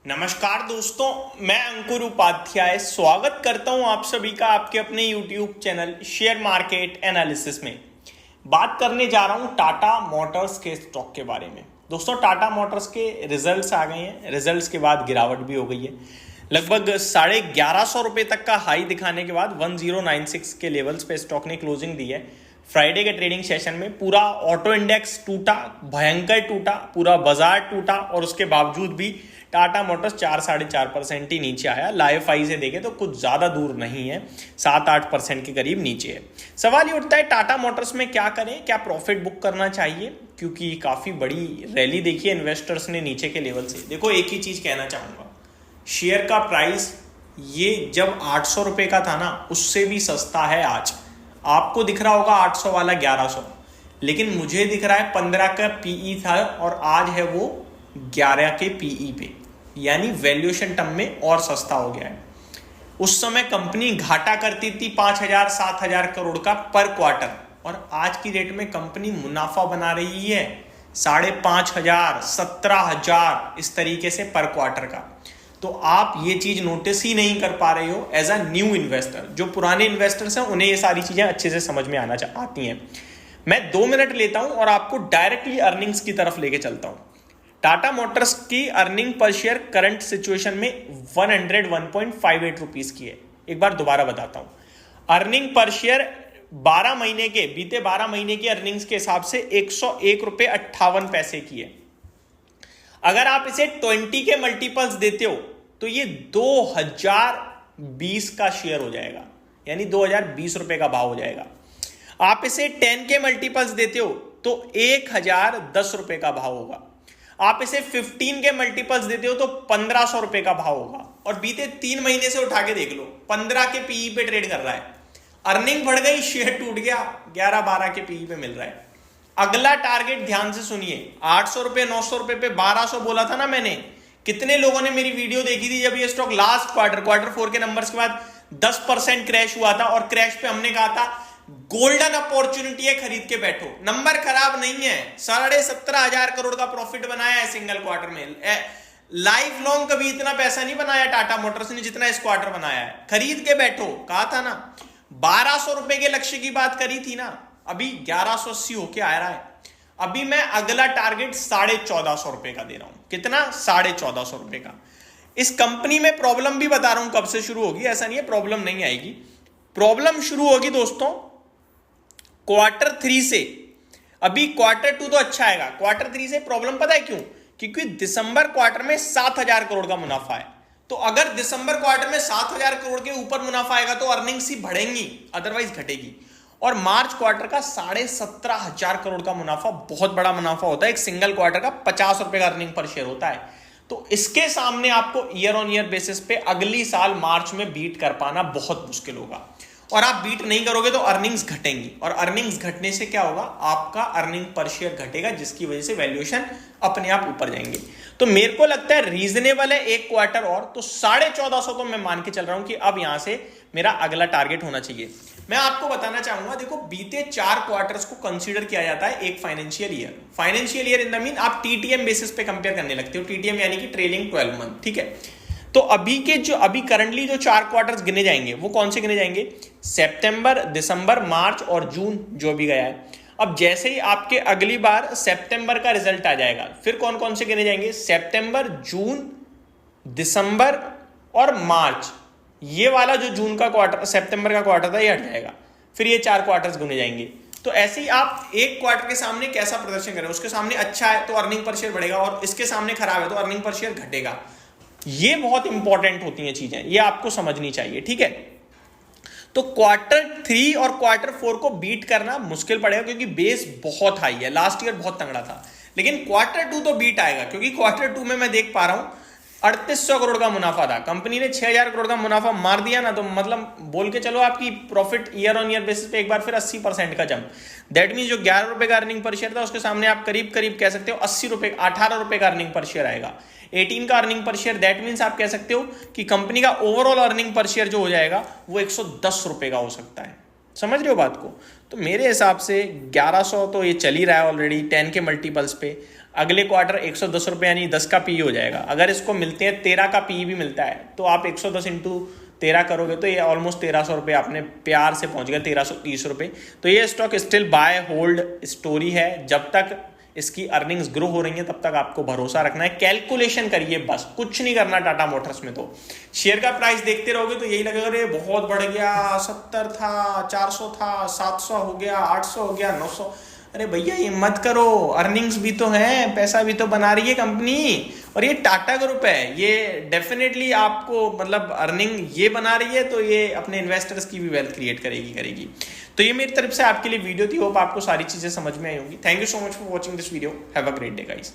नमस्कार दोस्तों, मैं अंकुर उपाध्याय स्वागत करता हूं आप सभी का आपके अपने YouTube channel share market analysis में। बात करने जा रहा हूं टाटा मोटर्स के स्टॉक के बारे में। दोस्तों, टाटा मोटर्स के रिजल्ट्स आ गए हैं। रिजल्ट्स के बाद गिरावट भी हो गई है। लगभग 1150 रुपये तक का हाई दिखाने के बाद 1096 के लेवल्स पे स्टॉक ने क्लोजिंग दी है। फ्राइडे के ट्रेडिंग सेशन में पूरा ऑटो इंडेक्स टूटा, भयंकर टूटा, पूरा बाजार टूटा और उसके बावजूद भी टाटा मोटर्स 4-4.5% ही नीचे आया। लाइव आई से देखें तो कुछ ज़्यादा दूर नहीं है, 7-8% के करीब नीचे है। सवाल ये उठता है टाटा मोटर्स में क्या करें, क्या प्रॉफिट बुक करना चाहिए, क्योंकि काफ़ी बड़ी रैली देखी है इन्वेस्टर्स ने नीचे के लेवल से। देखो, एक ही चीज़ कहना चाहूँगा, शेयर का प्राइस ये जब 800 रुपये का था ना, उससे भी सस्ता है आज। आपको दिख रहा होगा 800 वाला 1100, लेकिन मुझे दिख रहा है 15 का पीई था और आज है वो 11 के पीई पे, यानी वैल्यूएशन टर्म में और सस्ता हो गया है। उस समय कंपनी घाटा करती थी 5,000-7,000 करोड़ का पर क्वार्टर, और आज की डेट में कंपनी मुनाफा बना रही है 5,500, 17,000 इस तरीके से पर क्वार्टर का। तो आप ये चीज नोटिस ही नहीं कर पा रहे हो एज अ न्यू इन्वेस्टर। जो पुराने इन्वेस्टर्स हैं उन्हें ये सारी चीजें अच्छे से समझ में आती हैं। मैं 2 मिनट लेता हूं और आपको डायरेक्टली अर्निंग्स की तरफ लेके चलता हूं। टाटा मोटर्स की earning per share current situation में 101.58 रुपीज की है। एक बार दोबारा बताता हूं, अर्निंग पर शेयर बीते 12 महीने की अर्निंग्स के हिसाब से 101 रुपये 58 पैसे की है। अगर आप इसे 20 के मल्टीपल्स देते हो तो ये 2020 का शेयर हो जाएगा, यानी 2020 रुपए का भाव हो जाएगा। आप इसे 10 के मल्टीपल्स देते हो तो 1010 रुपए का भाव होगा। आप इसे 15 के मल्टीपल्स देते हो तो 1500 रुपए का भाव होगा। और बीते 3 महीने से उठा के देख लो, 15 के पीई पे ट्रेड कर रहा है। अर्निंग बढ़ गई, शेयर टूट गया, 11-12 के पीई पे मिल रहा है। अगला टारगेट ध्यान से सुनिए, 800 रुपए 900 रुपए पे 1200 बोला था ना मैंने। कितने लोगों ने मेरी वीडियो देखी थी जब ये स्टॉक लास्ट क्वार्टर 4 के नंबर्स के बाद 10% क्रैश हुआ था, और क्रैश पे हमने कहा था गोल्डन अपॉर्चुनिटी है, खरीद के बैठो। नंबर खराब नहीं है, 17,500 करोड़ का प्रॉफिट बनाया है सिंगल क्वार्टर में। लाइफ लॉन्ग कभी इतना पैसा नहीं बनाया टाटा मोटर्स ने जितना इस क्वार्टर बनाया है। खरीद के बैठो, कहा था ना। 1200 रुपए के लक्ष्य की बात करी थी ना, अभी 1180 होके आ रहा है। अभी मैं अगला टारगेट 1450 रुपए का दे रहा हूं। कितना? 1450 रुपए का। इस कंपनी में प्रॉब्लम भी बता रहा हूं कब से शुरू होगी। ऐसा नहीं है प्रॉब्लम नहीं आएगी, प्रॉब्लम शुरू होगी दोस्तों क्वार्टर 3 से। अभी क्वार्टर 2 तो अच्छा आएगा, क्वार्टर 3 से प्रॉब्लम पता है क्यों? क्योंकि दिसंबर क्वार्टर में 7,000 करोड़ का मुनाफा है। तो अगर दिसंबर क्वार्टर में 7,000 करोड़ के ऊपर मुनाफा आएगा तो अर्निंग्स ही बढ़ेंगी, अदरवाइज घटेगी। और मार्च क्वार्टर का 17,500 करोड़ का मुनाफा बहुत बड़ा मुनाफा होता है। एक सिंगल क्वार्टर का 50 रुपए का अर्निंग पर शेयर होता है। तो इसके सामने आपको ईयर ऑन ईयर बेसिस पे अगली साल मार्च में बीट कर पाना बहुत मुश्किल होगा, और आप बीट नहीं करोगे तो अर्निंग्स घटेंगी, और अर्निंग्स घटने से क्या होगा, आपका अर्निंग पर शेयर घटेगा, जिसकी वजह से वैल्यूएशन अपने आप ऊपर जाएंगे। तो मेरे को लगता है रीजनेबल है एक क्वार्टर और, तो 1450 तो मैं मान के चल रहा हूं कि अब यहां से मेरा अगला टारगेट होना चाहिए। मैं आपको बताना चाहूंगा, देखो बीते 4 क्वार्टर्स को कंसीडर किया जाता है एक financial year in the mean आप टीटीएम बेसिस पे कंपेयर करने लगते हो। टीटीएम यानी कि ट्रेलिंग 12 मंथ, ठीक है। तो अभी करंटली जो 4 क्वार्टर्स गिने जाएंगे वो कौन से गिने जाएंगे? सितंबर, दिसंबर, मार्च और जून जो भी गया है। अब जैसे ही आपके अगली बार सितंबर का रिजल्ट आ जाएगा, फिर कौन कौन से गिने जाएंगे? सितंबर, जून, दिसंबर और मार्च। ये वाला जो जून का क्वार्टर, सितंबर का क्वार्टर था, ये हट जाएगा। फिर ये 4 क्वार्टर्स गिने जाएंगे। तो ऐसे ही आप एक क्वार्टर के सामने कैसा प्रदर्शन करें, उसके सामने अच्छा है तो अर्निंग पर शेयर बढ़ेगा, और इसके सामने खराब है तो अर्निंग पर शेयर घटेगा। ये बहुत इंपॉर्टेंट होती हैं चीजें, ये आपको समझनी चाहिए, ठीक है। तो क्वार्टर 3 और क्वार्टर 4 को बीट करना मुश्किल पड़ेगा, क्योंकि बेस बहुत हाई है, लास्ट ईयर बहुत तगड़ा था। लेकिन क्वार्टर 2 तो बीट आएगा, क्योंकि क्वार्टर 2 में मैं देख पा रहा हूं 3800 करोड़ का मुनाफा था। कंपनी ने 6,000 करोड़ का मुनाफा मार दिया ना, तो मतलब बोल के चलो आपकी profit year on year basis पे एक बार फिर 80% का जंप। दैट मीन जो 11 रुपए का अर्निंग पर शेयर था, उसके सामने आप करीब कह सकते हो 80 रुपए, 18 रुपए का अर्निंग पर शेयर आएगा। 18 का earning per share, that means आप कह सकते हो कि कंपनी का ओवरऑल अर्निंग पर शेयर जो हो जाएगा वो 110 रुपए का हो सकता है। समझ रहे हो बात को? तो मेरे हिसाब से 1100 तो ये चल ही रहा है ऑलरेडी 10 के मल्टीपल्स पे। अगले क्वार्टर 110 रुपये यानी 10 का पी हो जाएगा। अगर इसको मिलते हैं 13 का पी भी मिलता है तो आप 110 इंटू 13 करोगे तो ये ऑलमोस्ट 1300 रुपये आपने प्यार से पहुंच गया, 1330 रुपये। तो ये stock still buy hold story है। जब तक इसकी अर्निंग्स ग्रो हो रही है तब तक आपको भरोसा रखना है, कैलकुलेशन करिए, बस कुछ नहीं करना। टाटा मोटर्स में तो शेयर का प्राइस देखते रहोगे तो यही लगेगा अरे बहुत बढ़ गया, 70 था, 400 था, 700 हो गया, 800 हो गया, 900। अरे भैया ये मत करो, अर्निंग्स भी तो है, पैसा भी तो बना रही है कंपनी, और ये टाटा ग्रुप है, ये डेफिनेटली आपको मतलब अर्निंग ये बना रही है तो ये अपने इन्वेस्टर्स की भी वेल्थ क्रिएट करेगी। तो ये मेरी तरफ से आपके लिए वीडियो थी। होप आपको सारी चीजें समझ में आई होंगी। Thank you so much for watching this video. Have a great day guys.